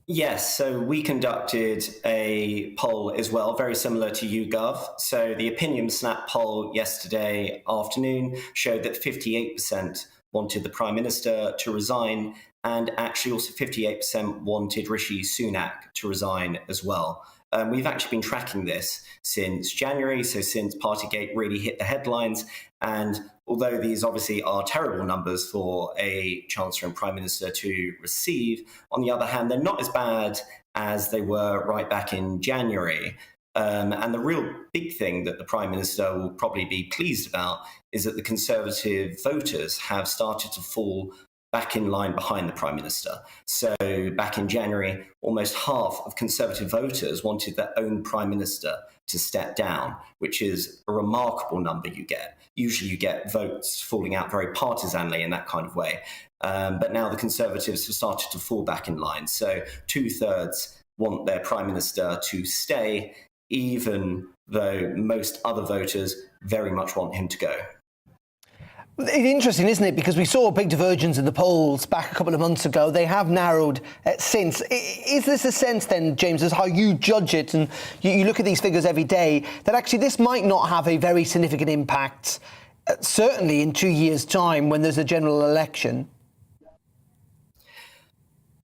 Yes, so we conducted a poll as well, very similar to YouGov. So the Opinion Snap poll yesterday afternoon showed that 58% wanted the Prime Minister to resign, and actually also 58% wanted Rishi Sunak to resign as well. We've actually been tracking this since January, so since Partygate really hit the headlines. And although these obviously are terrible numbers for a Chancellor and Prime Minister to receive, on the other hand, they're not as bad as they were right back in January. And the real big thing that the Prime Minister will probably be pleased about is that the Conservative voters have started to fall back in line behind the Prime Minister. So back in January, almost half of Conservative voters wanted their own Prime Minister to step down, which is a remarkable number you get. Usually you get votes falling out very partisanly in that kind of way. But now the Conservatives have started to fall back in line. So 2/3 want their Prime Minister to stay, even though most other voters very much want him to go. It's interesting, isn't it? Because we saw a big divergence in the polls back a couple of months ago. They have narrowed since. Is this a sense then, James, as how you judge it, and you look at these figures every day, that actually this might not have a very significant impact, certainly in 2 years' time when there's a general election?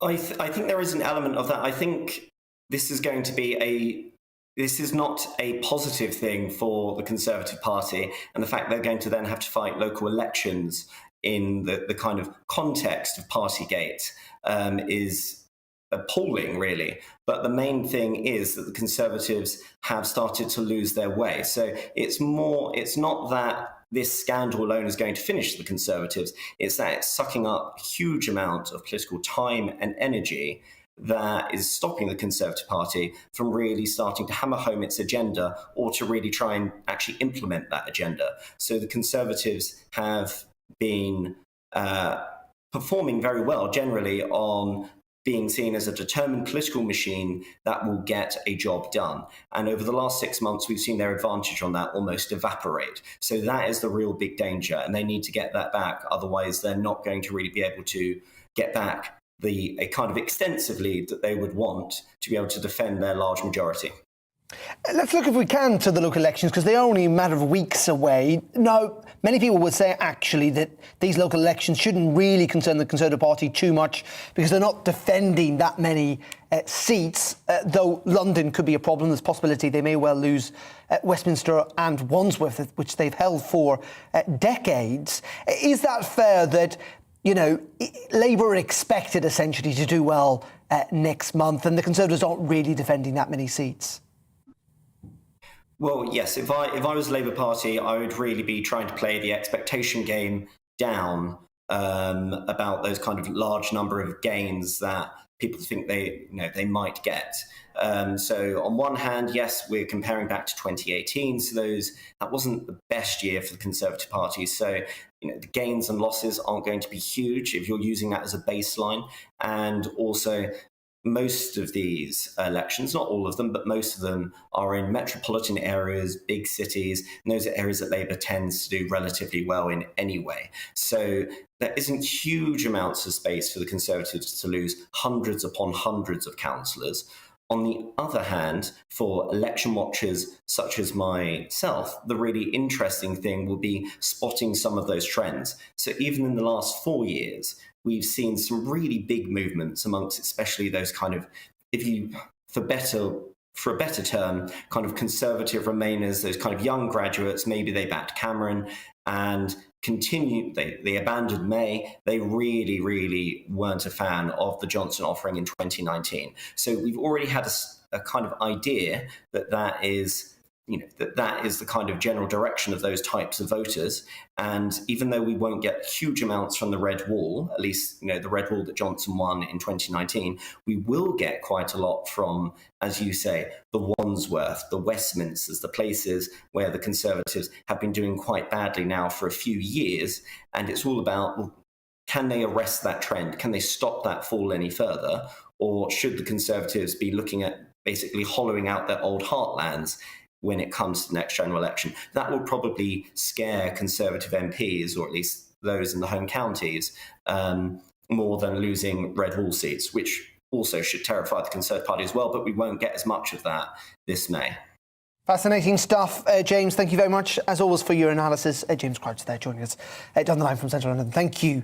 I think there is an element of that. I think this is going to be this is not a positive thing for the Conservative Party, and the fact they're going to then have to fight local elections in the kind of context of Partygate is appalling, really. But the main thing is that the Conservatives have started to lose their way. So it's not that this scandal alone is going to finish the Conservatives, it's that it's sucking up a huge amount of political time and energy that is stopping the Conservative Party from really starting to hammer home its agenda or to really try and actually implement that agenda. So the Conservatives have been performing very well generally on being seen as a determined political machine that will get a job done. And over the last 6 months, we've seen their advantage on that almost evaporate. So that is the real big danger, and they need to get that back. Otherwise, they're not going to really be able to get back a kind of extensive lead that they would want to be able to defend their large majority. Let's look, if we can, to the local elections, because they are only a matter of weeks away. Now, Many people would say, actually, that these local elections shouldn't really concern the Conservative Party too much because they're not defending that many seats, though London could be a problem. There's a possibility they may well lose Westminster and Wandsworth, which they've held for decades. Is that fair that, you know, Labour are expected essentially to do well next month and the Conservatives aren't really defending that many seats? Well, yes, if I was Labour Party, I would really be trying to play the expectation game down about those kind of large number of gains that people think they might get. So on one hand, yes, we're comparing back to 2018, so that wasn't the best year for the Conservative Party. So the gains and losses aren't going to be huge if you're using that as a baseline, and also most of these elections, not all of them, but most of them are in metropolitan areas, big cities, and those are areas that Labour tends to do relatively well in anyway. So there isn't huge amounts of space for the Conservatives to lose hundreds upon hundreds of councillors. On the other hand, for election watchers such as myself, the really interesting thing will be spotting some of those trends. So even in the last 4 years, we've seen some really big movements amongst especially those kind of, for a better term, kind of conservative Remainers, those kind of young graduates. Maybe they backed Cameron and they abandoned May. They really, really weren't a fan of the Johnson offering in 2019. So we've already had a kind of idea that is the kind of general direction of those types of voters. And even though we won't get huge amounts from the Red Wall, at least the Red Wall that Johnson won in 2019, we will get quite a lot from, as you say, the Wandsworth, the Westminsters, the places where the Conservatives have been doing quite badly now for a few years. And it's all about, well, can they arrest that trend? Can they stop that fall any further? Or should the Conservatives be looking at basically hollowing out their old heartlands when it comes to the next general election? That will probably scare Conservative MPs, or at least those in the home counties, more than losing Red Wall seats, which also should terrify the Conservative Party as well, but we won't get as much of that this May. Fascinating stuff, James. Thank you very much, as always, for your analysis. James Crouch there joining us down the line from Central London. Thank you,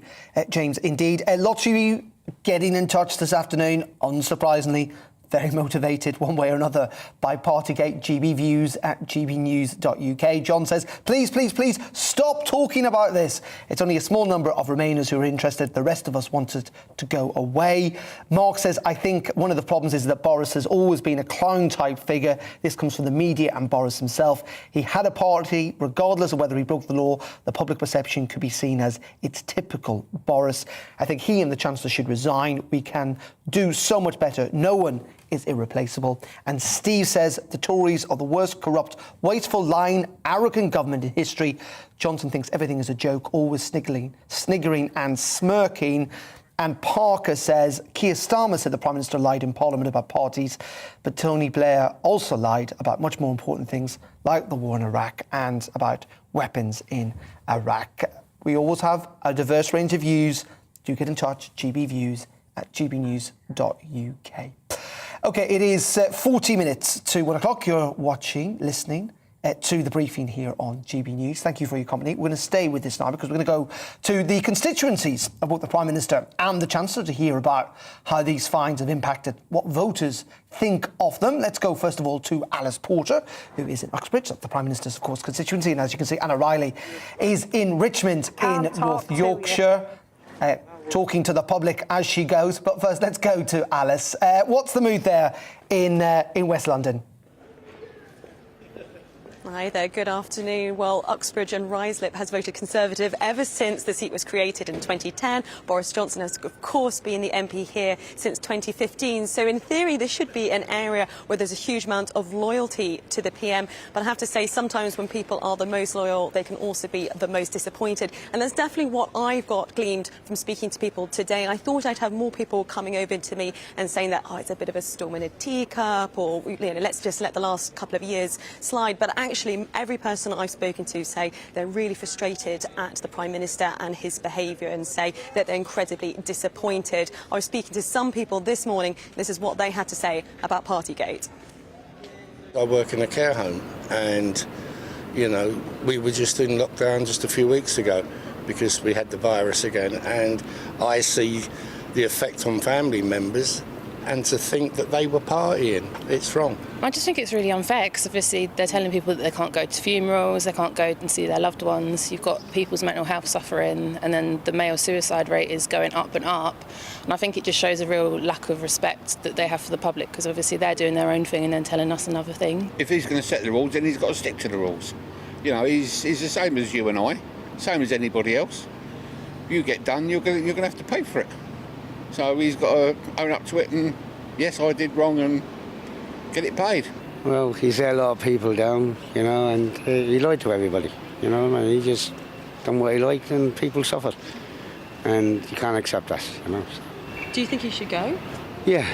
James, indeed. Lots of you getting in touch this afternoon, unsurprisingly, very motivated one way or another by Partygate. GBViews at gbnews.uk. John says, please, please, please stop talking about this. It's only a small number of Remainers who are interested. The rest of us wanted to go away. Mark says, I think one of the problems is that Boris has always been a clown-type figure. This comes from the media and Boris himself. He had a party, regardless of whether he broke the law. The public perception could be seen as it's typical Boris. I think he and the Chancellor should resign. We can do so much better. No one is irreplaceable. And Steve says the Tories are the worst corrupt, wasteful, lying, arrogant government in history. Johnson thinks everything is a joke, always sniggering and smirking. And Parker says Keir Starmer said the Prime Minister lied in Parliament about parties, but Tony Blair also lied about much more important things like the war in Iraq and about weapons in Iraq. We always have a diverse range of views. Do get in touch, gbviews at gbnews.uk. OK, it is 40 minutes to 1 o'clock. You're listening to the briefing here on GB News. Thank you for your company. We're going to stay with this now because we're going to go to the constituencies of both the Prime Minister and the Chancellor to hear about how these fines have impacted what voters think of them. Let's go, first of all, to Alice Porter, who is in Uxbridge, that's the Prime Minister's, of course, constituency. And as you can see, Anna Riley is in Richmond in North Yorkshire. Talking to the public as she goes. But first, let's go to Alice. What's the mood there in West London? Hi there, good afternoon. Well, Uxbridge and Ruislip has voted Conservative ever since the seat was created in 2010. Boris Johnson has, of course, been the MP here since 2015. So in theory, this should be an area where there's a huge amount of loyalty to the PM. But I have to say, sometimes when people are the most loyal, they can also be the most disappointed. And that's definitely what I've got gleaned from speaking to people today. I thought I'd have more people coming over to me and saying that, oh, it's a bit of a storm in a teacup, or, let's just let the last couple of years slide. But actually, every person I've spoken to say they're really frustrated at the Prime Minister and his behaviour, and say that they're incredibly disappointed. I was speaking to some people this morning. This is what they had to say about Partygate. I work in a care home, and You know, we were just in lockdown just a few weeks ago because we had the virus again, and I see the effect on family members, and to think that they were partying, it's wrong. I just think it's really unfair because obviously they're telling people that they can't go to funerals, they can't go and see their loved ones. You've got people's mental health suffering, and then the male suicide rate is going up and up. And I think it just shows a real lack of respect that they have for the public, because obviously they're doing their own thing and then telling us another thing. If he's going to set the rules, then he's got to stick to the rules. You know, he's the same as you and I, same as anybody else. You get done, you're going to have to pay for it. So he's got to own up to it and, yes, I did wrong, and get it paid. Well, he's let a lot of people down, you know, and he lied to everybody, you know, and he just done what he liked and people suffered. And you can't accept that, you know. Do you think he should go? Yeah.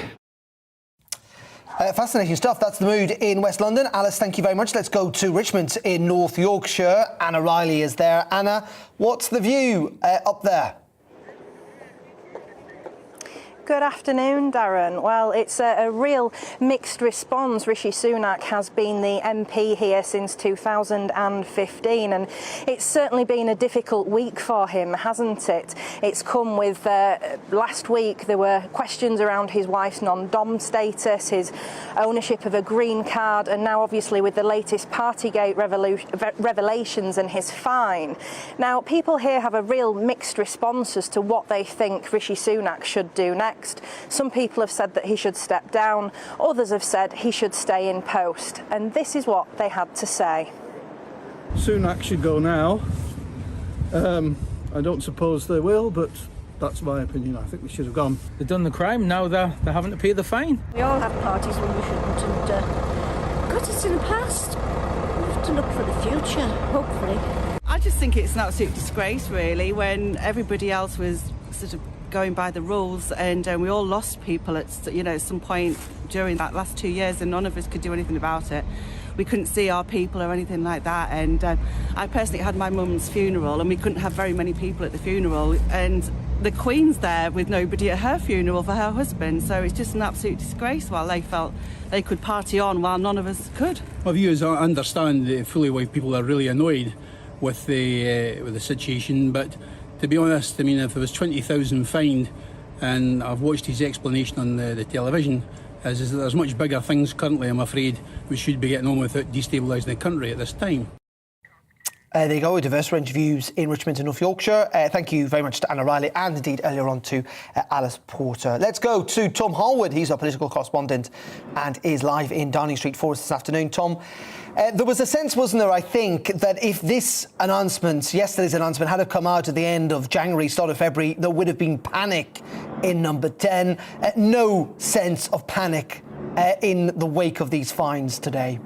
Fascinating stuff. That's the mood in West London. Alice, thank you very much. Let's go to Richmond in North Yorkshire. Anna Riley is there. Anna, what's the view up there? Good afternoon, Darren. Well, it's a real mixed response. Rishi Sunak has been the MP here since 2015, and it's certainly been a difficult week for him, hasn't it? It's come with, last week there were questions around his wife's non-dom status, his ownership of a green card, and now obviously with the latest partygate revelations and his fine. Now, people here have a real mixed response as to what they think Rishi Sunak should do next. Some people have said that he should step down, others have said he should stay in post, and this is what they had to say. Sunak should go now. I don't suppose they will, but that's my opinion. I think they should have gone. They've done the crime, now they're having to pay the fine. We all have parties when we shouldn't, and God, it's in the past. We have to look for the future, hopefully. I just think it's an absolute disgrace, really, when everybody else was sort of going by the rules, and we all lost people at some point during that last 2 years, and none of us could do anything about it. We couldn't see our people or anything like that, and I personally had my mum's funeral, and we couldn't have very many people at the funeral, and the Queen's there with nobody at her funeral for her husband, so it's just an absolute disgrace while they felt they could party on while none of us could. My view is I understand fully why people are really annoyed with the situation, but to be honest, I mean, if there was 20,000 fined, and I've watched his explanation on the television, is that there's much bigger things currently, I'm afraid, we should be getting on without destabilising the country at this time. There you go, a diverse range of views in Richmond and North Yorkshire. Thank you very much to Anna Riley, and indeed earlier on to Alice Porter. Let's go to Tom Harwood. He's our political correspondent and is live in Downing Street for us this afternoon. Tom, there was a sense, wasn't there, I think, that if this announcement, yesterday's announcement, had have come out at the end of January, start of February, there would have been panic in Number 10. No sense of panic in the wake of these fines today.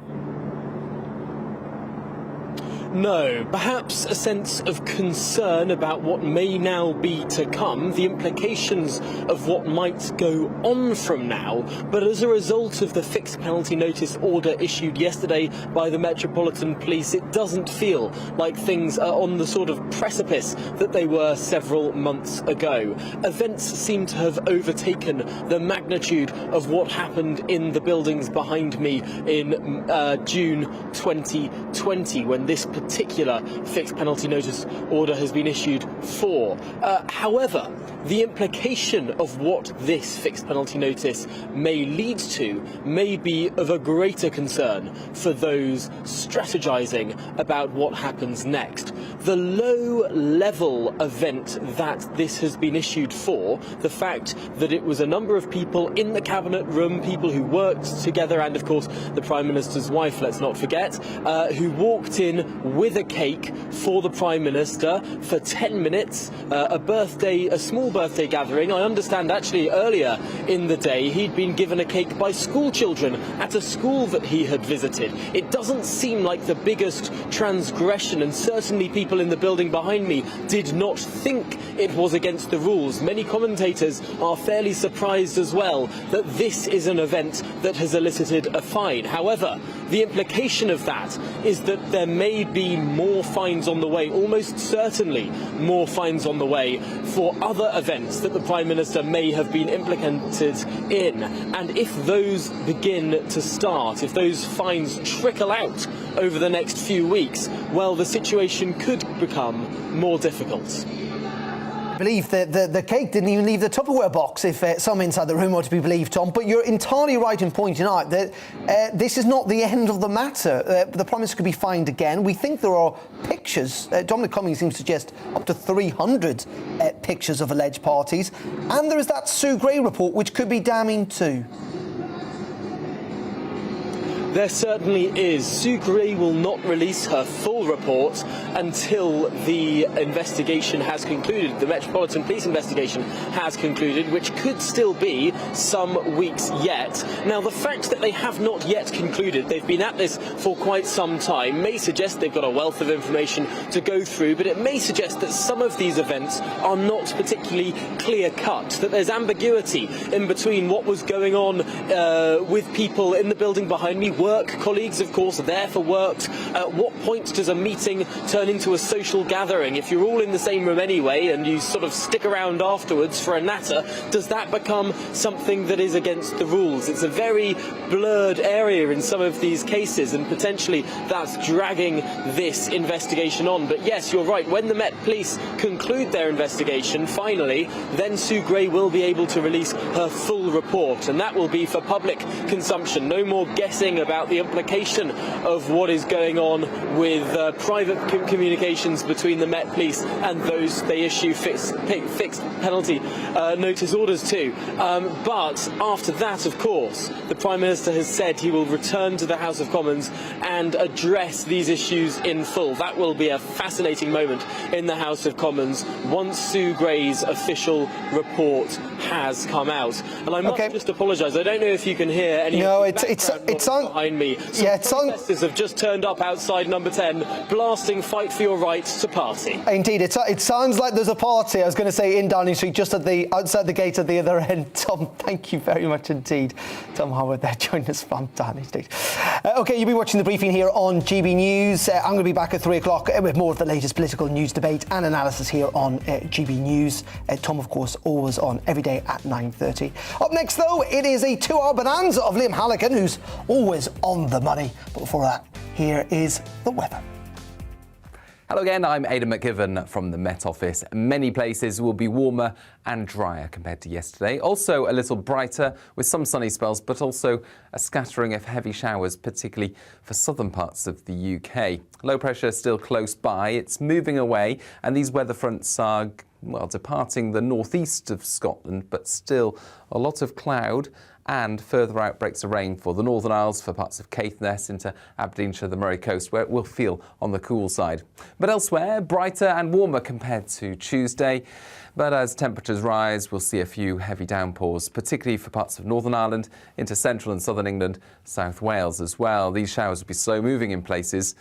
No, perhaps a sense of concern about what may now be to come, the implications of what might go on from now, but as a result of the fixed penalty notice order issued yesterday by the Metropolitan Police, it doesn't feel like things are on the sort of precipice that they were several months ago. Events seem to have overtaken the magnitude of what happened in the buildings behind me in June 2020, when this particular fixed penalty notice order has been issued for. However, the implication of what this fixed penalty notice may lead to may be of a greater concern for those strategising about what happens next. The low-level event that this has been issued for, the fact that it was a number of people in the cabinet room, people who worked together, and of course the Prime Minister's wife, let's not forget, who walked in with a cake for the Prime Minister for 10 minutes, a small birthday gathering. I understand actually earlier in the day he'd been given a cake by school children at a school that he had visited. It doesn't seem like the biggest transgression, and certainly people in the building behind me did not think it was against the rules. Many commentators are fairly surprised as well that this is an event that has elicited a fine. However, the implication of that is that there may be more fines on the way, almost certainly more fines on the way for other events that the Prime Minister may have been implicated in. And if those begin to start, if those fines trickle out over the next few weeks, well, the situation could become more difficult. I believe that the cake didn't even leave the Tupperware box, if some inside the room are to be believed, Tom. But you're entirely right in pointing out that this is not the end of the matter. The Prime Minister could be fined again. We think there are pictures. Dominic Cummings seems to suggest up to 300 pictures of alleged parties. And there is that Sue Gray report, which could be damning too. There certainly is. Sue Gray will not release her full report until the investigation has concluded. The Metropolitan Police investigation has concluded, which could still be some weeks yet. Now, the fact that they have not yet concluded, they've been at this for quite some time, may suggest they've got a wealth of information to go through, but it may suggest that some of these events are not particularly clear-cut, that there's ambiguity in between what was going on with people in the building behind me. Work colleagues, of course, are there for work. At what point does a meeting turn into a social gathering? If you're all in the same room anyway and you sort of stick around afterwards for a natter, does that become something that is against the rules? It's a very blurred area in some of these cases, and potentially that's dragging this investigation on. But yes, you're right. When the Met Police conclude their investigation, finally, then Sue Gray will be able to release her full report, and that will be for public consumption. No more guessing about the implication of what is going on with private communications between the Met Police and those they issue fixed penalty notice orders to. But after that, of course, the Prime Minister has said he will return to the House of Commons and address these issues in full. That will be a fascinating moment in the House of Commons once Sue Gray's official report has come out. And I must just apologise. I don't know if you can hear any. No, it's on behind me. Protesters have just turned up outside number 10, blasting "Fight for your right to party." Indeed, it sounds like there's a party. I was going to say in Downing Street, just outside the gate at the other end. Tom, thank you very much indeed. Tom Howard there joining us from Downing Street. OK, you'll be watching the briefing here on GB News. I'm going to be back at 3 o'clock with more of the latest political news, debate and analysis here on GB News. Tom, of course, always on every day at 9:30. Up next, though, it is a 2-hour bonanza of Liam Halligan, who's always on the money. But before that, here is the weather. Hello again, I'm Aidan McGivern from the Met Office. Many places will be warmer and drier compared to yesterday. Also a little brighter with some sunny spells, but also a scattering of heavy showers, particularly for southern parts of the UK. Low pressure still close by. It's moving away, and these weather fronts are, well, departing the northeast of Scotland, but still a lot of cloud and further outbreaks of rain for the Northern Isles, for parts of Caithness into Aberdeenshire, the Moray coast, where it will feel on the cool side. But elsewhere, brighter and warmer compared to Tuesday. But as temperatures rise, we'll see a few heavy downpours, particularly for parts of Northern Ireland, into central and southern England, South Wales as well. These showers will be slow moving in places,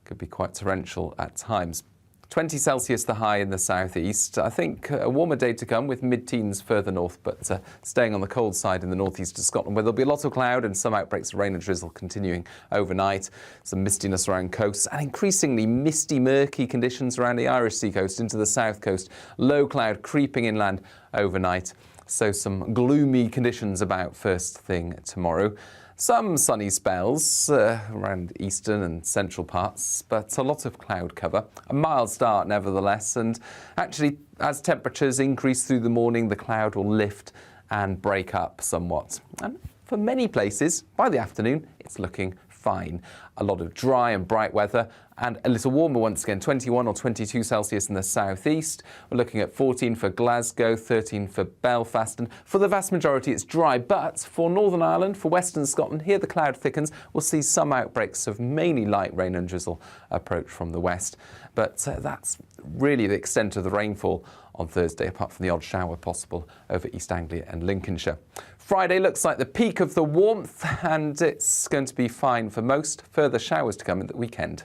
could be quite torrential at times. 20 Celsius the high in the southeast. I think a warmer day to come with mid-teens further north, but staying on the cold side in the northeast of Scotland, where there'll be a lot of cloud and some outbreaks of rain and drizzle continuing overnight. Some mistiness around coasts and increasingly misty, murky conditions around the Irish sea coast into the south coast. Low cloud creeping inland overnight. So some gloomy conditions about first thing tomorrow. Some sunny spells around eastern and central parts, but a lot of cloud cover. A mild start, nevertheless, and actually, as temperatures increase through the morning, the cloud will lift and break up somewhat. And for many places, by the afternoon, it's looking fine. A lot of dry and bright weather, and a little warmer once again, 21 or 22 Celsius in the southeast. We're looking at 14 for Glasgow, 13 for Belfast, and for the vast majority it's dry, but for Northern Ireland, for Western Scotland, here the cloud thickens. We'll see some outbreaks of mainly light rain and drizzle approach from the west, but that's really the extent of the rainfall on Thursday, apart from the odd shower possible over East Anglia and Lincolnshire. Friday looks like the peak of the warmth, and it's going to be fine for most. Further showers to come in the weekend.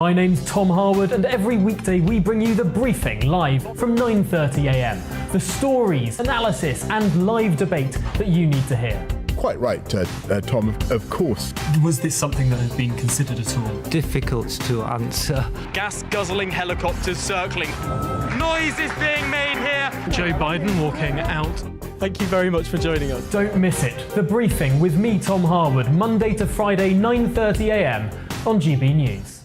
My name's Tom Harwood, and every weekday we bring you The Briefing live from 9:30 a.m. The stories, analysis and live debate that you need to hear. Quite right, Tom, of course. Was this something that had been considered at all? Difficult to answer. Gas-guzzling helicopters circling. Noise is being made here. Joe Biden walking out. Thank you very much for joining us. Don't miss it. The Briefing with me, Tom Harwood, Monday to Friday, 9:30 a.m. on GB News.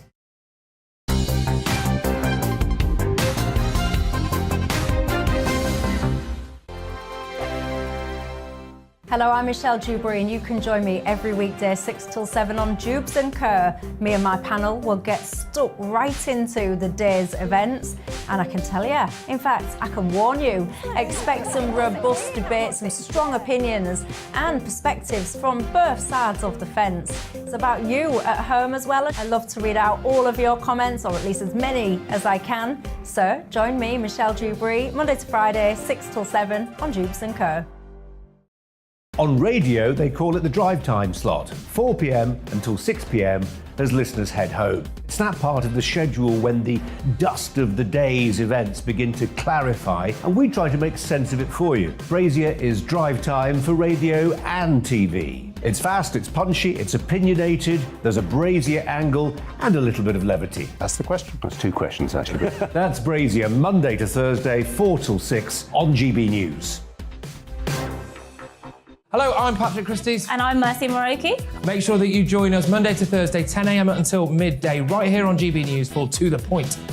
Hello, I'm Michelle Dewberry and you can join me every weekday 6 till 7 on Jubes & Kerr. Me and my panel will get stuck right into the day's events, and I can tell you, in fact, I can warn you, expect some robust debates, some strong opinions and perspectives from both sides of the fence. It's about you at home as well. I love to read out all of your comments, or at least as many as I can. So join me, Michelle Dewberry, Monday to Friday, 6 till 7 on Jubes & Kerr. On radio, they call it the drive time slot, 4 p.m. until 6 p.m. as listeners head home. It's that part of the schedule when the dust of the day's events begin to clarify, and we try to make sense of it for you. Brazier is drive time for radio and TV. It's fast, it's punchy, it's opinionated, there's a Brazier angle and a little bit of levity. That's the question. That's two questions, actually. That's Brazier, Monday to Thursday, 4 till 6 on GB News. Hello, I'm Patrick Christie's. And I'm Mercy Moroki. Make sure that you join us Monday to Thursday, 10 a.m. until midday, right here on GB News for To The Point.